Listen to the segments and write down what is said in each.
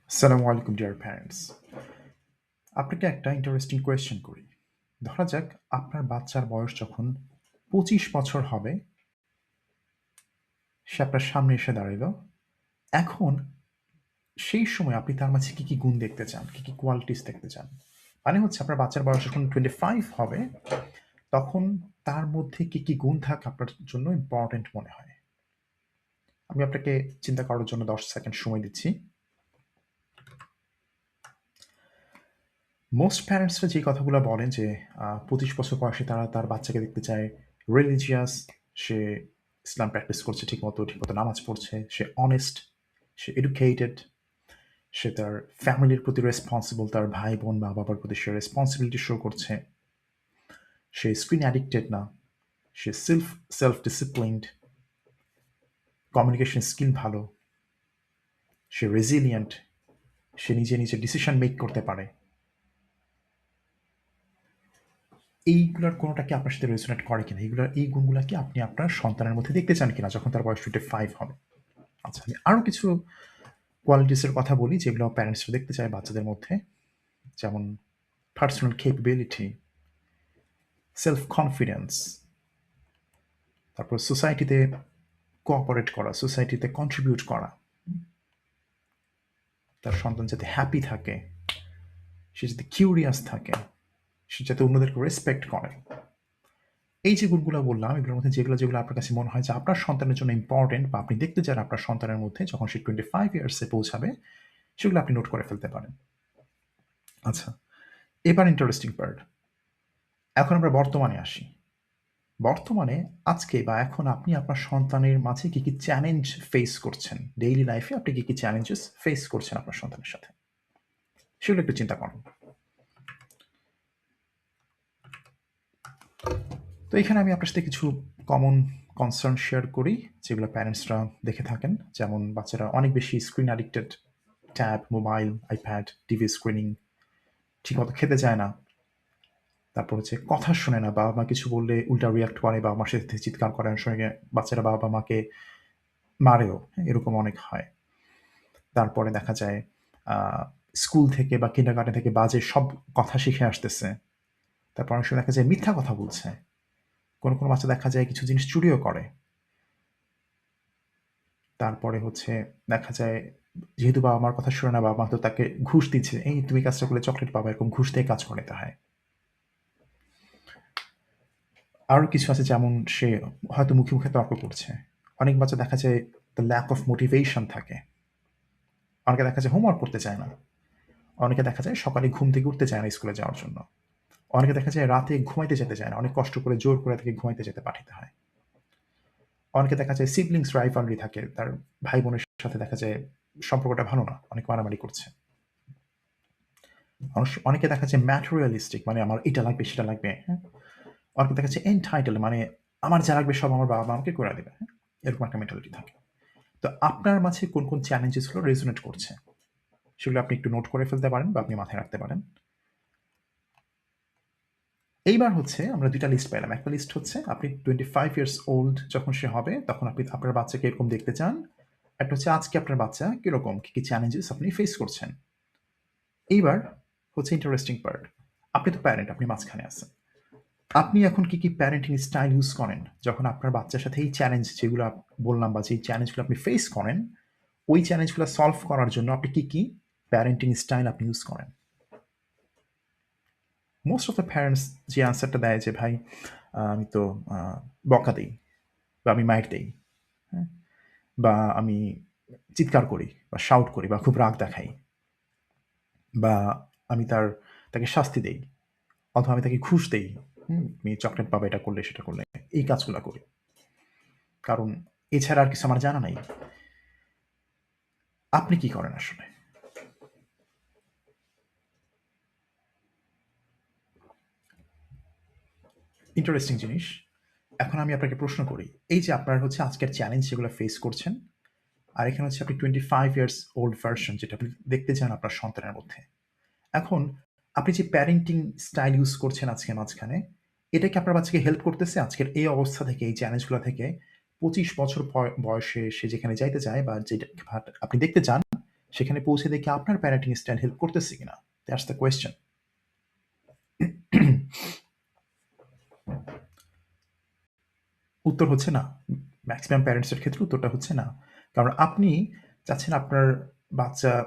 আসসালামু আলাইকুম deer parents. আপনাকে একটা ইন্টারেস্টিং কোয়েশ্চেন করি। ধরা যাক আপনার বাচ্চার বয়স যখন ২৫ বছর হবে, সে আপনার সামনে এসে দাঁড়ালো। এখন সেই সময় আপনি তার মাঝে কি গুণ দেখতে চান? কি কোয়ালিটিস দেখতে চান? মানে হচ্ছে আপনার বাচ্চার বয়স যখন 25 হবে, তখন তার মধ্যে কি গুণ থাকা আপনার জন্য ইম্পোর্টেন্ট মনে হয়? আমি আপনাকে চিন্তা করার জন্য ১০ সেকেন্ড সময় দিচ্ছি। মোস্ট প্যারেন্টসরা যে কথাগুলো বলেন যে ২৫ বছর বয়সে তারা তার বাচ্চাকে দেখতে চায় রিলিজিয়াস, সে ইসলাম প্র্যাকটিস করছে ঠিকমতো নামাজ পড়ছে, সে অনেস্ট, সে এডুকেটেড, সে তার ফ্যামিলির প্রতি রেসপন্সিবল, তার ভাই-বোন, মা-বাবার প্রতি সে রেসপন্সিবিলিটি শো করছে। সে স্ক্রিন অ্যাডিক্টেড না, সে সেলফ ডিসিপ্লিনড, কমিউনিকেশন স্কিল ভালো, সে রেজিলিয়েন্ট, সে নিজে ডিসিশন মেক করতে পারে। এইগুলার কোনোটা কি আপনার সাথে রেজোনেট করে কিনা? এই গুণগুলা কি আপনি আপনার সন্তানের মধ্যে দেখতে চান কিনা যখন তার বয়স 25 হবে? আচ্ছা, আমি আরো কিছু কোয়ালিটিস এর কথা বলি যেগুলো প্যারেন্টসরা দেখতে চায় বাচ্চাদের মধ্যে। যেমন পার্সোনাল ক্যাপাবিলিটি, সেলফ কনফিডেন্স, তারপর সোসাইটিতে কোঅপারেট করা, সোসাইটিতে কন্ট্রিবিউট করা। তার সন্তান যাতে হ্যাপি থাকে, সে যাতে কিউরিয়াস থাকে, সে যাতে অন্যদেরকে রেসপেক্ট করে। এই যে গুণগুলো বললাম, এগুলোর মধ্যে যেগুলো আপনার কাছে মনে হয় যে আপনার সন্তানের জন্য ইম্পোর্টেন্ট বা আপনি দেখতে চান আপনার সন্তানের মধ্যে যখন সে 25 ইয়ার্স এ পৌঁছাবে, সেগুলো আপনি নোট করে ফেলতে পারেন। আচ্ছা, এবার ইন্টারেস্টিং পার্ট। এখন আমরা বর্তমানে আসি। বর্তমানে আজকে বা এখন আপনি আপনার সন্তানের মাঝে কি চ্যালেঞ্জ ফেস করছেন? ডেইলি লাইফে আপনি কি চ্যালেঞ্জেস ফেস করছেন আপনার সন্তানের সাথে? সেগুলো একটু চিন্তা করুন। তো এখানে আমি আপনার সাথে কিছু কমন কনসার্ন শেয়ার করি, যেগুলো প্যারেন্টসরা দেখে থাকেন। যেমন বাচ্চারা অনেক বেশি screen addicted, tab, mobile, iPad, TV screening, ঠিকমতো খেতে চায় না। তারপর হচ্ছে কথা শোনে না, বাবা-মা কিছু বললে উল্টা রিঅ্যাক্ট করে, বাবা-মার সাথে চিৎকার করে, অনেক সময় বাচ্চারা বাবা-মাকে মারেও, হ্যাঁ? এরকম অনেক হয়। তারপরে দেখা যায় আ স্কুল থেকে বা কিন্ডারগার্টেন থেকে বাজে সব কথা শিখে আসতেছে। তারপর অনেক সময় দেখা যায় মিথ্যা কথা বলছে। কোনো বাচ্চা দেখা যায় কিছু জিনিস চুরিও করে। তারপরে হচ্ছে দেখা যায় যেহেতু বাবা-মার কথা শোনে না, বাবা-মা তো তাকে ঘুষ দিচ্ছে। "এই তুমি কাজটা করলে চকলেট পাবা।" এরকম ঘুষ দিয়ে কাজ করাইতে হয়। আরো কিছু আছে যেমন সে হয়তো মুখে তর্ক করছে। অনেক বাচ্চা দেখা যায় the lack of motivation থাকে। অনেকে দেখা যায় হোমওয়ার্ক করতে চায় না। অনেকে দেখা যায় সকালে ঘুম থেকে উঠতে চায় না স্কুলে যাওয়ার জন্য। অনেকে দেখা যায় রাতে ঘুমাইতে যেতে চায় না। অনেক কষ্ট করে জোর করে তাকে ঘুমাইতে যেতে পাঠাতে হয়। অনেকে দেখা যায় siblings rivalry থাকে। তার ভাই-বোনের সাথে দেখা যায় সম্পর্কটা ভালো না। অনেক মারামারি করছে। অনেকে দেখা যায় materialistic, মানে আমার এটা লাগবে, সেটা লাগবে, হ্যাঁ? অনেকে দেখা যাচ্ছে entitled, মানে আমার যা লাগবে সব আমার বাবা-মা আমাকে করে দিবে, হ্যাঁ? এরকম একটা মেন্টালিটি থাকে। তো আপনার মাঝে কোন চ্যালেঞ্জেস গুলো রেজোনেট করছে? সেগুলো আপনি একটু নোট করে ফেলতে পারেন বা আপনি মাথায় রাখতে পারেন। এইবার হচ্ছে আমরা ২ টা লিস্ট পেলাম। একটা লিস্ট হচ্ছে আপনি 25 ইয়ার্স ওল্ড যখন সে হবে, তখন আপনি আপনার বাচ্চাকে এরকম দেখতে চান। একটা হচ্ছে আজকে আপনার বাচ্চা কিরকম, কি চ্যালেঞ্জেস আপনি ফেস করছেন। এইবার হচ্ছে ইন্টারেস্টিং পার্ট। আপনি তো প্যারেন্ট, আপনি মাঝখানে আছেন। আপনি এখন কি প্যারেন্টিং স্টাইল ইউজ করেন? যখন আপনার বাচ্চার সাথে এই চ্যালেঞ্জ যেগুলা বললাম বা যেই চ্যালেঞ্জগুলো আপনি ফেস করেন, ওই চ্যালেঞ্জগুলো সলভ করার জন্য আপনি কি প্যারেন্টিং স্টাইল আপনি ইউজ করেন? মোস্ট অফ দ্য প্যারেন্টস যে আনসারটা দেয় যে, "ভাই আমি তো আ বকা দেই বা আমি মাইর দেই, হ্যাঁ? বা আমি চিৎকার করি বা শাউট করি বা খুব রাগ দেখাই বা আমি তাকে শাস্তি দেই অথবা আমি তাকে ঘুষ দেই। তুমি চকলেট পাবা এটা করলে, সেটা করলে।" এই কাজগুলা করি। কারণ এছাড়া আর কিছু আমার জানা নাই। আপনি কি করেন আসলে? ইন্টারেস্টিং জিনিস। এখন আমি আপনাকে প্রশ্ন করি। এই যে আপনার হচ্ছে আজকের চ্যালেঞ্জ যেগুলো ফেস করছেন, আর এখানে হচ্ছে আপনি 25 ইয়ার্স ওল্ড ভার্সন যেটা আপনি দেখতে চান আপনার সন্তানের মধ্যে। এখন আপনি যে প্যারেন্টিং স্টাইল ইউজ করছেন আজকে মাঝখানে, এটা কি আপনার বাচ্চাকে হেল্প করতেছে আজকের এই অবস্থা থেকে, এই চ্যালেঞ্জগুলা থেকে 25 বছর বয়সে সে যেখানে যাইতে চায় বা যেটা আপনি দেখতে চান, সেখানে পৌঁছে দেখে আপনার প্যারেন্টিং স্টাইল হেল্প করতেছে কিনা? That's the question. উত্তর হচ্ছে না। ম্যাক্সিমাম প্যারেন্টসের ক্ষেত্রে উত্তরটা হচ্ছে না। কারণ আপনি চাচ্ছেন আপনার বাচ্চা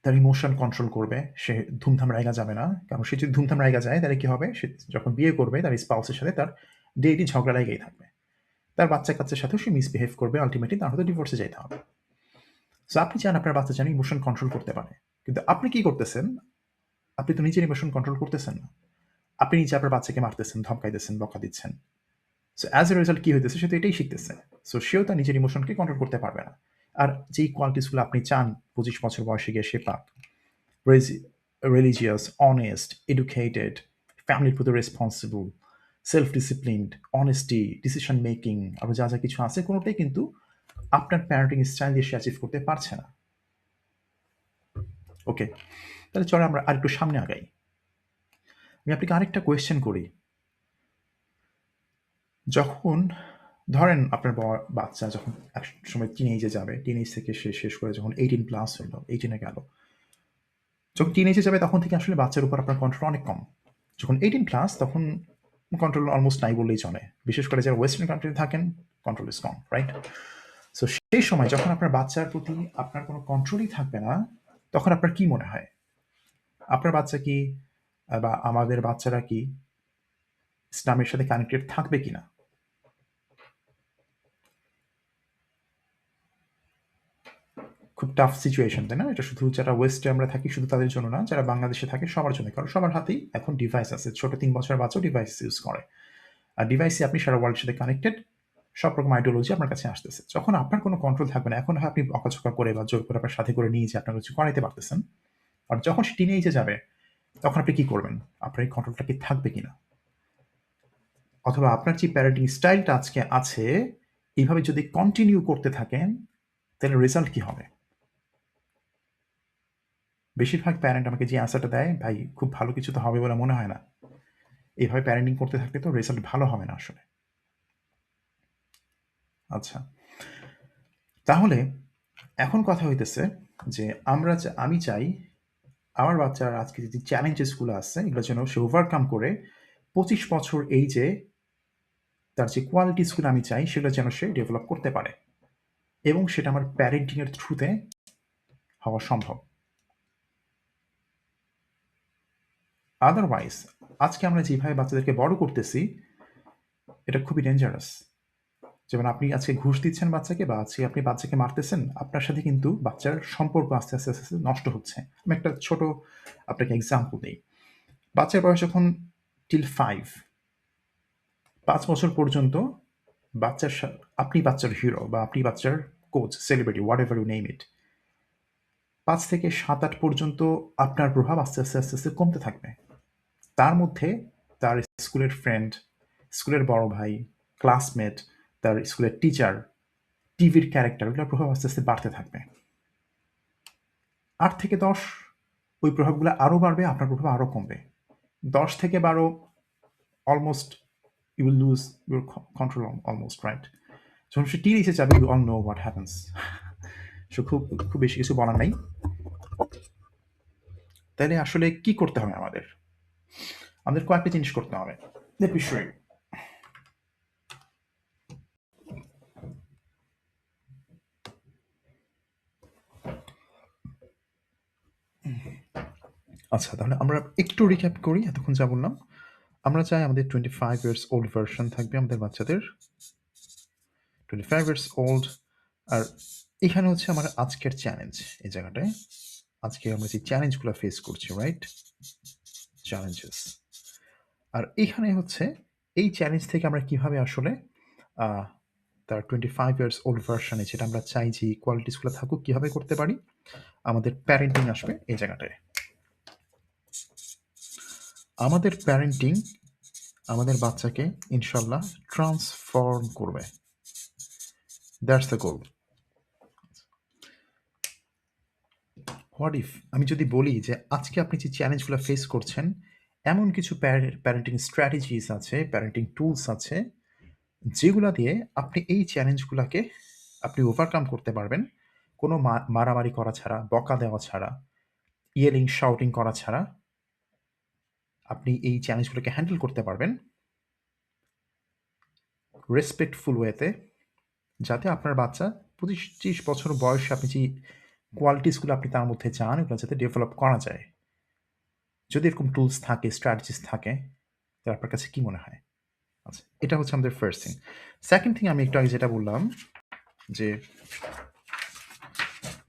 তার ইমোশন কন্ট্রোল করবে। সে ধুমধাম রাইগা যাবে না। কারণ সে যদি ধুমধাম রাইগা যায় তাহলে কি হবে? সে যখন বিয়ে করবে তার স্পাউসের সাথে তার ডেইলি ঝগড়া লেগেই থাকবে। তার বাচ্চা-কাচ্চার সাথেও সে মিসবিহেভ করবে। আল্টিমেটলি তার হয়তো ডিভোর্সে যাইতে হবে। সো আপনি চান আপনার বাচ্চা যেন ইমোশন কন্ট্রোল করতে পারে। কিন্তু আপনি কি করতেছেন? আপনি তো নিজের ইমোশন কন্ট্রোল করতেছেন না। আপনি নিজে আপনার বাচ্চাকে মারতেছেন, ধমকাইতেছেন, বকা দিচ্ছেন। সো অ্যাজ এ রেজাল্ট কি হইতেছে? সে তো এটাই শিখতেছে। সো সেও তার নিজের ইমোশনকে কন্ট্রোল করতে পারবে না। আর যেই কোয়ালিটিস গুলো আপনি চান ২৫ বছর বয়সে গিয়ে সে পাক, রিলিজিয়াস, অনেস্ট, এডুকেটেড, ফ্যামিলির প্রতি responsible, self disciplined, honesty, decision making আরো যা কিছু আছে কোনটাই কিন্তু আপনার প্যারেন্টিং স্টাইল দিয়ে সে অ্যাচিভ করতে পারছে না। ওকে, তাহলে চলো আমরা আরেকটু সামনে আগাই। আমি আপনাকে আরেকটা কোয়েশ্চেন করি। যখন ধরেন আপনার বাচ্চা যখন একসময় টিনেজে যাবে, টিনেজ থেকে সে শেষ করে যখন 18 প্লাস হলো, 18 এ গেল। যখন টিনেজে যাবে তখন থেকে আসলে বাচ্চার উপর আপনার কন্ট্রোল অনেক কম। যখন 18 প্লাস তখন কন্ট্রোল অলমোস্ট নাই বললেই চলে। বিশেষ করে যারা ওয়েস্টার্ন কান্ট্রিতে থাকেন, control is com, right? So সেই সময় যখন আপনার বাচ্চার প্রতি আপনার কোনো কন্ট্রোলই থাকবে না, তখন আপনার কি মনে হয়? আপনার বাচ্চা কি বা আমাদের বাচ্চারা কি ইসলামের সাথে কানেক্টেড থাকবে কিনা? খুব টাফ সিচুয়েশন, তাই না? এটা শুধু যারা ওয়েস্টে আমরা থাকি শুধু তাদের জন্য না, যারা বাংলাদেশে থাকে সবার জন্য। কারণ সবার হাতেই এখন ডিভাইস আছে। ছোট ৩ বছরের বাচ্চাও ডিভাইস ইউজ করে। আর ডিভাইসে আপনি সারা ওয়ার্ল্ডের সাথে কানেক্টেড। সব রকম আইডিওলজি আপনার কাছে আসতেছে। যখন আপনার কোনো কন্ট্রোল থাকবে না, এখন হয় আপনি বকাঝকা করে বা জোর করে আপনার সাথে করে নিয়ে যেয়ে আপনার কিছু করাইতে পারতেছেন। আর যখন সে টিনেজে যাবে, তখন আপনি কি করবেন? আপনার এই কন্ট্রোলটা কি থাকবে কিনা? অথবা আপনার যে প্যারেন্টিং স্টাইলটা আজকে আছে, এইভাবে যদি কন্টিনিউ করতে থাকেন, তাহলে রেজাল্ট কি হবে? বেশিরভাগ প্যারেন্ট আমাকে যে অ্যান্সারটা দেয়, "ভাই খুব ভালো কিছু তো হবে বলে মনে হয় না। এভাবে প্যারেন্টিং করতে থাকলে তো রেজাল্ট ভালো হবে না আসলে।" আচ্ছা। তাহলে এখন কথা হইতেছে যে আমি চাই আমার বাচ্চার আজকে যে চ্যালেঞ্জেস গুলো আছে এগুলো যেন সে ওভারকাম করে ২৫ বছর এইজে তার যে কোয়ালিটিস গুলো আমি চাই সেগুলো যেন সে ডেভেলপ করতে পারে। এবং সেটা আমার প্যারেন্টিং এর থ্রুতে হওয়া সম্ভব। আদারওয়াইজ আজকে আমরা যেভাবে বাচ্চাদেরকে বড় করতেছি, এটা খুবই ডেঞ্জারাস। যেমন আপনি আজকে ঘুষ দিচ্ছেন বাচ্চাকে বা আজকে আপনি বাচ্চাকে মারতেছেন, আপনার সাথে কিন্তু বাচ্চার সম্পর্ক আস্তে নষ্ট হচ্ছে। আমি একটা ছোট আপনাকে এক্সাম্পল দেই। বাচ্চার বয়স যখন টিল ৫ বছর পর্যন্ত আপনি বাচ্চার হিরো বা আপনি বাচ্চার coach, celebrity, whatever you name it. ৫ থেকে ৭-৮ পর্যন্ত আপনার প্রভাব আস্তে কমতে থাকবে। তার মধ্যে তার স্কুলের ফ্রেন্ড, স্কুলের বড় ভাই, ক্লাসমেট, তার স্কুলের টিচার, টিভির ক্যারেক্টার এগুলোর প্রভাব আস্তে বাড়তে থাকবে। ৮ থেকে ১০ ওই প্রভাবগুলো আরো বাড়বে, আপনার প্রভাব আরো কমবে। ১০ থেকে ১২ almost you will lose your control almost, right? যখন সে টিনেজে যাবে you all know what happens. So খুব বেশি কিছু বলার নাই। তাইলে আসলে কি করতে হবে আমাদের? আমাদের কয়েকটা জিনিস করতে হবে। Let me show you. আচ্ছা, তাহলে আমরা একটু রিক্যাপ করি এতক্ষণ যা বললাম। আমরা চাই আমাদের 25 ইয়ার্স ওল্ড ভার্সন থাকবে আমাদের বাচ্চাদের। 25 ইয়ার্স ওল্ড। আর এখানে হচ্ছে আমার আজকের চ্যালেঞ্জ এই জায়গাটায়। আজকে আমরা যে চ্যালেঞ্জগুলো ফেস করছি, রাইট? চ্যালেঞ্জেস। আর এখানে হচ্ছে এই চ্যালেঞ্জ থেকে আমরা কিভাবে আসলে আ তার 25 ইয়ার্স ওল্ড ভার্সন এ যেটা আমরা চাই যে কোয়ালিটিস গুলো থাকুক কিভাবে করতে পারি? আমাদের প্যারেন্টিং আসবে এই জায়গাটায়। আমাদের প্যারেন্টিং আমাদের বাচ্চাকে ইনশাআল্লাহ ট্রান্সফর্ম করবে। That's the goal. What if আমি যদি বলি যে আজকে আপনি যে চ্যালেঞ্জগুলো ফেস করছেন, এমন কিছু প্যারেন্টিং স্ট্র্যাটেজিস আছে, প্যারেন্টিং টুলস আছে, যেগুলা দিয়ে আপনি এই চ্যালেঞ্জগুলাকে আপনি ওভারকাম করতে পারবেন কোনো মারামারি করা ছাড়া, বকা দেওয়া ছাড়া, ইয়েলিং, শাউটিং করা ছাড়া আপনি এই চ্যালেঞ্জগুলোকে হ্যান্ডেল করতে পারবেন রেসপেক্টফুল ওয়েতে, যাতে আপনার বাচ্চা 25 বছর বয়সে আপনি যে কোয়ালিটিসগুলো আপনি তার মধ্যে চান, এগুলো যাতে ডেভেলপ করা যায়। যদি এরকম টুলস থাকে, স্ট্র্যাটেজিস থাকে, তাহলে আপনার কাছে কি মনে হয়? আচ্ছা, এটা হচ্ছে আমাদের ফার্স্ট থিং। সেকেন্ড থিং, আমি একটু আগে যেটা বললাম যে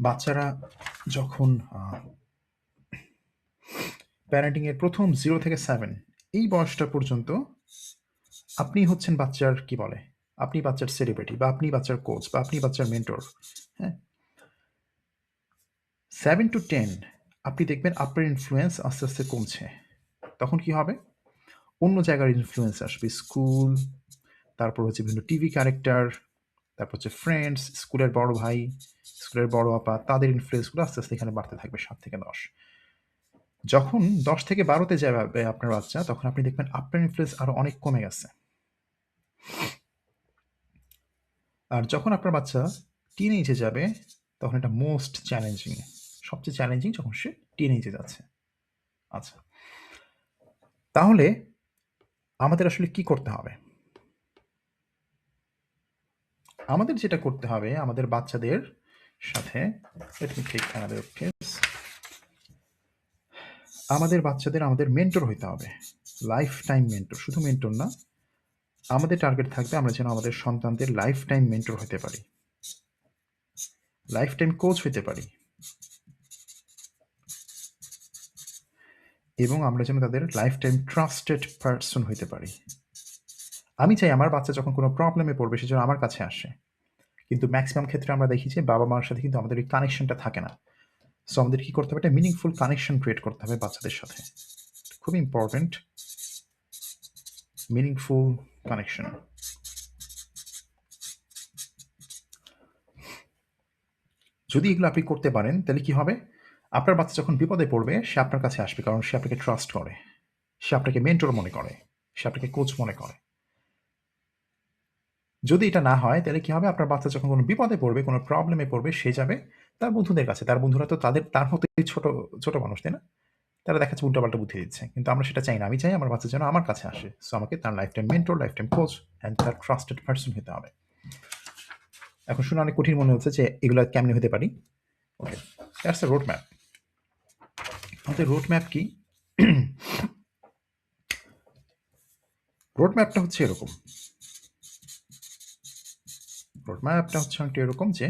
বাচ্চারা যখন প্যারেন্টিংয়ের প্রথম 0 থেকে 7 এই বয়সটা পর্যন্ত আপনি হচ্ছেন বাচ্চার কি বলে, আপনি বাচ্চার সেলিব্রিটি, বা আপনি বাচ্চার কোচ, বা আপনি বাচ্চার মেন্টর। হ্যাঁ, 7 to 10 আপনি দেখবেন আপনার ইনফ্লুয়েন্স আস্তে আস্তে কমছে। তখন কি হবে? অন্য জায়গার ইনফ্লুয়েন্স আসবে, স্কুল, তারপর হচ্ছে বিভিন্ন টিভি ক্যারেক্টার, তারপর হচ্ছে ফ্রেন্ডস, স্কুলের বড় ভাই, স্কুলের বড় আপা, তাদের ইনফ্লুয়েন্সগুলো আস্তে আস্তে এখানে বাড়তে থাকবে 7 থেকে 10। যখন 10 থেকে 12তে যাবে আপনার বাচ্চা, তখন আপনি দেখবেন আপনার ইনফ্লুয়েন্স আরও অনেক কমে গেছে। আর যখন আপনার বাচ্চা টিনেজে যাবে, তখন এটা মোস্ট চ্যালেঞ্জিং, সবচেয়ে চ্যালেঞ্জিং যখন সে টিনেজে যাচ্ছে। আচ্ছা, তাহলে আমাদের আসলে কি করতে হবে? আমাদের যেটা করতে হবে, আমাদের বাচ্চাদের সাথে, let me take another case, আমাদের বাচ্চাদের আমাদের মেন্টর হইতে হবে, লাইফ টাইম মেন্টর। শুধু মেন্টর না, আমাদের টার্গেট থাকবে আমরা যেন আমাদের সন্তানদের লাইফ টাইম মেন্টর হতে পারি, লাইফ টাইম কোচ হতে পারি, এবং আমরা যেন তাদের লাইফ টাইম ট্রাস্টেড পার্সন হইতে পারি। আমি চাই আমার বাচ্চা যখন কোনো প্রবলেমে পড়বে সে যেন আমার কাছে আসে, কিন্তু ম্যাক্সিমাম ক্ষেত্রে আমরা দেখি যে বাবা মার সাথে কিন্তু আমাদের এই কানেকশনটা থাকে না। সো আমাদের কি করতে হবে? একটা মিনিংফুল কানেকশন ক্রিয়েট করতে হবে বাচ্চাদের সাথে, খুব ইম্পর্টেন্ট, মিনিংফুল কানেকশন। যদি এগুলো আপনি করতে পারেন, তাহলে কি হবে? আপনার বাচ্চা যখন বিপদে পড়বে সে আপনার কাছে আসবে, কারণ সে আপনাকে ট্রাস্ট করে, সে আপনাকে মেন্টর মনে করে, সে আপনাকে কোচ মনে করে। যদি এটা না হয়, তাহলে কি হবে? আপনার বাচ্চা যখন কোনো বিপদে পড়বে, কোনো প্রবলেমে পড়বে, সে যাবে তার বন্ধুদের কাছে। তার বন্ধুরা তো তার মতোই ছোট ছোট মানুষ, তাই না? তারা দেখাচ্ছে উল্টাপাল্টা বুদ্ধি দিচ্ছে, কিন্তু আমরা সেটা চাই না। আমি চাই আমার বাচ্চা যেন আমার কাছে আসে। সো আমাকে তার life time mentor, life time coach and তার ট্রাস্টেড পার্সন হতে হবে। এখন শুনে অনেক কঠিন মনে হচ্ছে যে এগুলো কেমনে হতে পারি। ওকে, দ্যাটস এ রোড ম্যাপ। আমাদের রোড ম্যাপ কি? রোড ম্যাপটা হচ্ছে এরকম, রোড ম্যাপটা হচ্ছে অনেকটা এরকম যে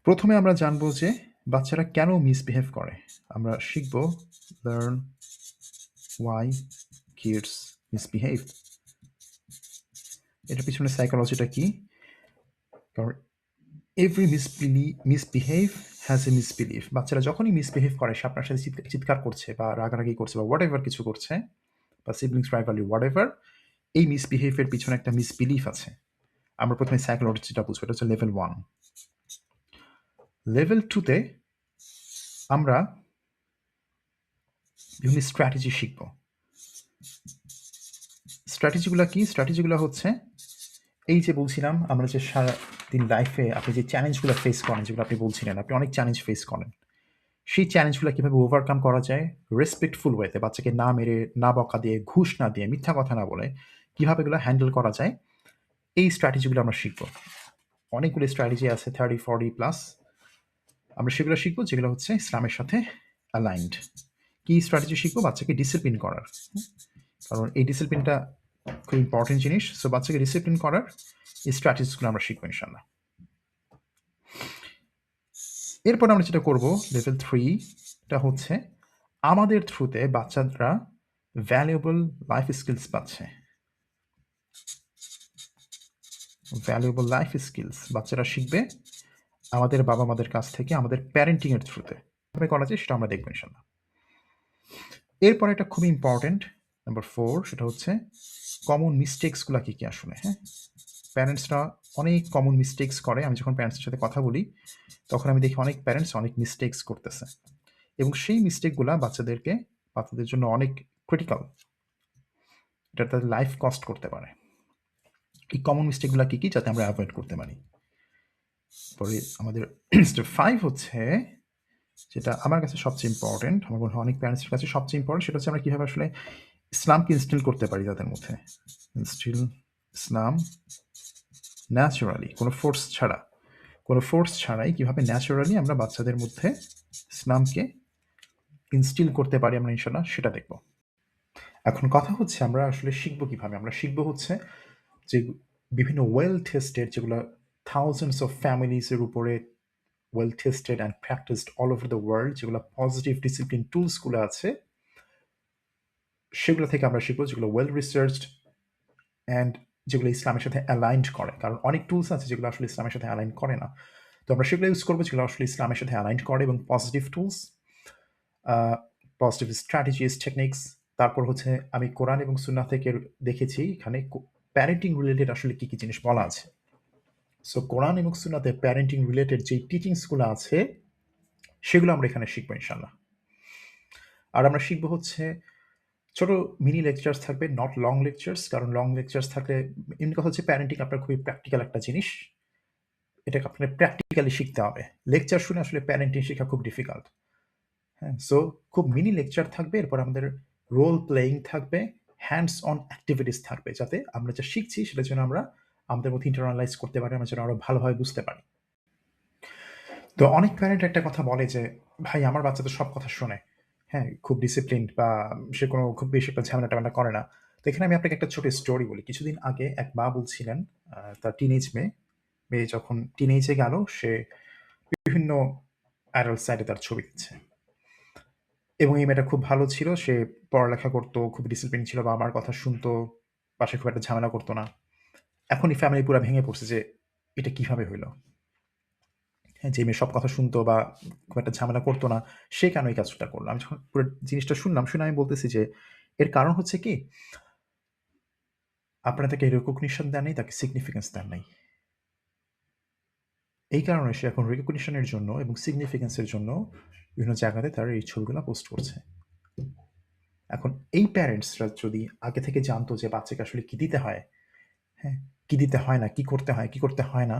প্রথমে আমরা জানবো যে বাচ্চারা কেন মিসবিহেভ করে। আমরা শিখব লার্ন ওয়াই কিডস মিসবিহেভ। এটার পিছনে সাইকোলজিটা কি? কারণ এভরি মিসবিহেভ হ্যাজ এ মিসবিলিভ। বাচ্চারা যখনই মিসবিহেভ করে, সে আপনার সাথে চিৎকার করছে বা রাগারাগি করছে বা হোয়াট এভার কিছু করছে, বা সিবলিংস রাইভালি হোয়াট এভার, এই মিসবিহেভের পিছনে একটা মিসবিলিফ আছে। আমরা প্রথমে সাইকোলজিটা বুঝবো, এটা হচ্ছে লেভেল 1। লেভেল 2তে আমরা বিভিন্ন স্ট্র্যাটেজি শিখব। স্ট্র্যাটেজিগুলো কি? স্ট্র্যাটেজিগুলো হচ্ছে এই যে বলছিলাম, আমরা যে সারাদিন লাইফে আপনি যে চ্যালেঞ্জগুলো ফেস করেন, যেগুলো আপনি বলছিলেন আপনি অনেক চ্যালেঞ্জ ফেস করেন, সেই চ্যালেঞ্জগুলো কীভাবে ওভারকাম করা যায় রেসপেক্টফুল ওয়েতে, বাচ্চাকে না মেরে, না বকা দিয়ে, ঘুষ না দিয়ে, মিথ্যা কথা না বলে কীভাবে এগুলো হ্যান্ডেল করা যায়, এই স্ট্র্যাটেজিগুলো আমরা শিখব। অনেকগুলো স্ট্র্যাটেজি আছে, 30-40+। আমরা সেগুলো শিখবো যেগুলো হচ্ছে ইসলামের সাথে অ্যালাইন্ড। কি স্ট্র্যাটেজি শিখবো? বাচ্চাকে ডিসিপ্লিন করার, কারণ এই ডিসিপ্লিনটা খুব ইম্পর্টেন্ট জিনিস। সো বাচ্চাকে ডিসিপ্লিন করার এই স্ট্র্যাটেজিসগুলো আমরা শিখবো ইনশাল্লাহ। এরপর আমরা যেটা করব, লেভেল 3টা হচ্ছে আমাদের থ্রুতে বাচ্চারা ভ্যালুয়েবল লাইফ স্কিলস পাচ্ছে। ভ্যালুয়েবল লাইফ স্কিলস বাচ্চারা শিখবে আমাদের বাবা মাদের কাছ থেকে, আমাদের প্যারেন্টিংয়ের থ্রুতে। কীভাবে করা যায় সেটা আমরা দেখবো ইনশাল্লাহ। এরপর একটা খুবই ইম্পর্টেন্ট নাম্বার 4, সেটা হচ্ছে কমন মিস্টেক্সগুলো কী কী আসলে। হ্যাঁ, প্যারেন্টসরা অনেক কমন মিস্টেক্স করে। আমি যখন প্যারেন্টসের সাথে কথা বলি, তখন আমি দেখি অনেক প্যারেন্টস অনেক মিস্টেক্স করতেছে, এবং সেই মিস্টেকগুলো বাচ্চাদের জন্য অনেক ক্রিটিক্যাল, এটা তাদের লাইফ কস্ট করতে পারে। এই কমন মিস্টেকগুলো কী কী, যাতে আমরা অ্যাভয়েড করতে পারি। পরে আমাদের স্টেপ 5 হচ্ছে যেটা আমার কাছে সবচেয়ে ইম্পর্টেন্ট, আমার মনে হয় অনেক প্যারেন্টসের কাছে সবচেয়ে ইম্পর্টেন্ট, সেটা হচ্ছে আমরা কিভাবে আসলে ইসলামকে ইনস্টিল করতে পারি তাদের মধ্যে। ইনস্টিল ইসলাম ন্যাচারালি, কোনো ফোর্স ছাড়াই কিভাবে ন্যাচারালি আমরা বাচ্চাদের মধ্যে ইসলামকে ইনস্টিল করতে পারি আমরা ইনশাআল্লাহ সেটা দেখব। এখন কথা হচ্ছে আমরা আসলে শিখব কিভাবে? আমরা শিখব হচ্ছে যে বিভিন্ন ওয়েল টেস্টেড, যেগুলো থাউজেন্ডস অফ ফ্যামিলিজ এর উপরে well tested and practised all over the world, যেগুলো পজিটিভ ডিসিপ্লিন টুলস গুলো আছে, সেগুলো থেকে আমরা শিখবো যেগুলো ওয়েল রিসার্চড অ্যান্ড যেগুলো ইসলামের সাথে অ্যালাইন্ড করে। কারণ অনেক টুলস আছে যেগুলো আসলে ইসলামের সাথে অ্যালাইন করে না। তো আমরা সেগুলো ইউজ করবো যেগুলো আসলে ইসলামের সাথে অ্যালাইন করে এবং positive tools, positive strategies, techniques. তারপর হচ্ছে আমি কোরআন এবং সুন্নাহ থেকে দেখেছি এখানে প্যারেন্টিং রিলেটেড আসলে কি কি জিনিস বলা আছে। সো কোরআন এবং সুন্নাতে প্যারেন্টিং রিলেটেড যে টিচিংসগুলো আছে সেগুলো আমরা এখানে শিখবো ইনশাল্লাহ। আর আমরা শিখবো হচ্ছে ছোট মিনি লেকচার্স থাকবে, নট লং লেকচার্স। কারণ লং লেকচার্স থাকলে এমনি কথা হচ্ছে প্যারেন্টিং আপনার খুবই প্র্যাকটিক্যাল একটা জিনিস, এটাকে আপনার প্র্যাকটিক্যালি শিখতে হবে। লেকচার শুনে আসলে প্যারেন্টিং শেখা খুব ডিফিকাল্ট। হ্যাঁ, সো খুব মিনি লেকচার থাকবে, এরপর আমাদের রোল প্লেয়িং থাকবে, হ্যান্ডস অন অ্যাক্টিভিটিস থাকবে, যাতে আমরা যা শিখছি সেটা যেন আমরা আমাদের মধ্যে ইন্টারনালাইজ করতে পারি, আমরা যেন আরো ভালোভাবে বুঝতে পারি। তো অনেক প্যারেন্ট একটা কথা বলে যে, ভাই আমার বাচ্চা তো সব কথা শোনে, হ্যাঁ, খুব ডিসিপ্লিনড বা সে কোনো খুব বেশি একটা ঝামেলা-টামেলা করে না। তো এখানে আমি আপনাকে একটা ছোট স্টোরি বলি। কিছুদিন আগে এক মা বলছিলেন, তার টিনেজ মেয়ে যখন টিনেজে গেল, সে বিভিন্ন অ্যাডাল্ট সাইটে তার ছবি দিচ্ছে। এবং এই মেয়েটা খুব ভালো ছিল, সে পড়ালেখা করত, খুব ডিসিপ্লিন ছিল, বাবা-মার কথা শুনতো, বাসায় খুব একটা ঝামেলা করতো না। এখন এই ফ্যামিলি পুরা ভেঙে পড়ছে যে, এটা কিভাবে হইল? হ্যাঁ, যে মেয়ে সব কথা শুনতো বা খুব একটা ঝামেলা করতো না, সে কেন এই কাজটা করলো? আমি যখন পুরো জিনিসটা শুনলাম, শুনে আমি বলতেছি যে, এর কারণ হচ্ছে কি? আপনারা তাকে রিকগনিশন দেন নাই, তাকে সিগনিফিকেন্স দেন নাই। এই কারণে সে এখন রিকগনিশন এর জন্য এবং সিগনিফিকেন্স এর জন্য বিভিন্ন জায়গাতে তার এই ছবিগুলা পোস্ট করছে। এখন এই প্যারেন্টসরা যদি আগে থেকে জানতো যে বাচ্চাকে আসলে কি দিতে হয়, হ্যাঁ, কি দিতে হয় না, কি করতে হয়, কি করতে হয় না,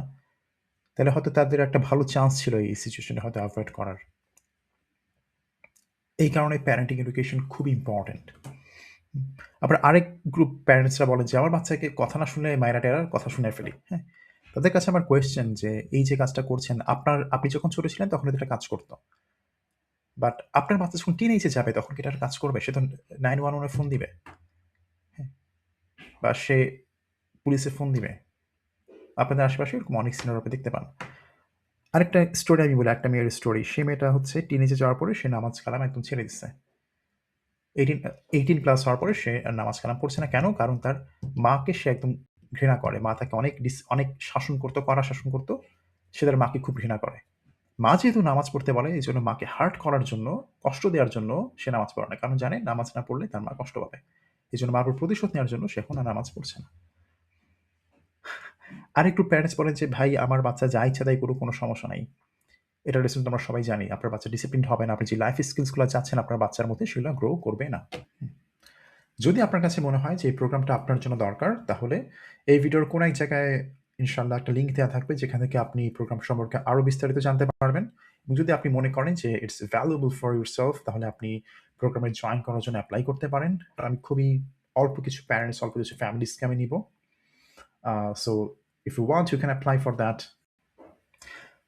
তাহলে হয়তো তাদের একটা ভালো চান্স ছিল এই সিচুয়েশনটা হয়তো এভয়েড করার। এই কারণে প্যারেন্টিং এডুকেশন খুব ইম্পর্টেন্ট। আবার আরেক গ্রুপ প্যারেন্টসরা বলেন যে, আমার বাচ্চাকে কথা না শুনলে মায়েরা-টেরা কথা শুনায় ফেলি। হ্যাঁ? তাদের কাছে আমার কোয়েশ্চেন যে, এই যে কাজটা করছেন, আপনি যখন ছোট ছিলেন তখন এটা কাজ করত। বাট আপনার বাচ্চা যখন টিনেজে যাবে তখন কি এটা আর কাজ করবে? সে তো 911 এ ফোন দিবে। হ্যাঁ? বা সে পুলিশে ফোন দিবে। আপনাদের আশেপাশে এরকম অনেক সিনারিও আপনি দেখতে পান। আরেকটা স্টোরি আমি বলি, একটা মেয়ের স্টোরি। সে মেয়েটা হচ্ছে টিনেজে যাওয়ার পরে সে নামাজ কালাম একদম ছেড়ে দিছে। 18 প্লাস হওয়ার পরে সে আর নামাজ কালাম পড়ছে না। কেন? কারণ তার মাকে সে একদম ঘৃণা করে। মা তাকে অনেক শাসন করত, কড়া শাসন করত। সে তার মাকে খুব ঘৃণা করে। মা যেহেতু নামাজ পড়তে বলে, এজন্য মাকে হার্ট করার জন্য, কষ্ট দেওয়ার জন্য সে নামাজ পড়ে না। কারণ জানে নামাজ না পড়লে তার মা কষ্ট পাবে। এজন্য মার উপর প্রতিশোধ নেওয়ার জন্য সে এখন আর নামাজ পড়ছে না। আরেকটু প্যারেন্টস বলেন যে, "ভাই আমার বাচ্চা যা ইচ্ছা তাই করুক, কোনো সমস্যা নাই।" এটার রিজন তো আমরা সবাই জানি। আপনার বাচ্চা ডিসিপ্লিনড হবে না। আপনি যে লাইফ স্কিলস গুলা চাচ্ছেন আপনার বাচ্চার মধ্যে, সেগুলো গ্রো করবে না। যদি আপনার কাছে মনে হয় যে এই প্রোগ্রামটা আপনার জন্য দরকার, তাহলে এই ভিডিওর কোনো এক জায়গায় ইনশাআল্লাহ একটা লিঙ্ক দেয়া থাকবে, যেখান থেকে আপনি এই প্রোগ্রাম সম্পর্কে আরো বিস্তারিত জানতে পারবেন। এবং যদি আপনি মনে করেন যে ইটস ভ্যালুয়েবল ফর ইউরসেলফ, তাহলে আপনি প্রোগ্রামে জয়েন করার জন্য এপ্লাই করতে পারেন। আমি খুবই অল্প কিছু প্যারেন্টস, অল্প কিছু ফ্যামিলিজকে আমি নিবো। So if you want, you can apply for that.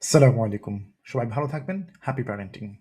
আসসালামু আলাইকুম। সবাই ভালো থাকবেন। Happy parenting.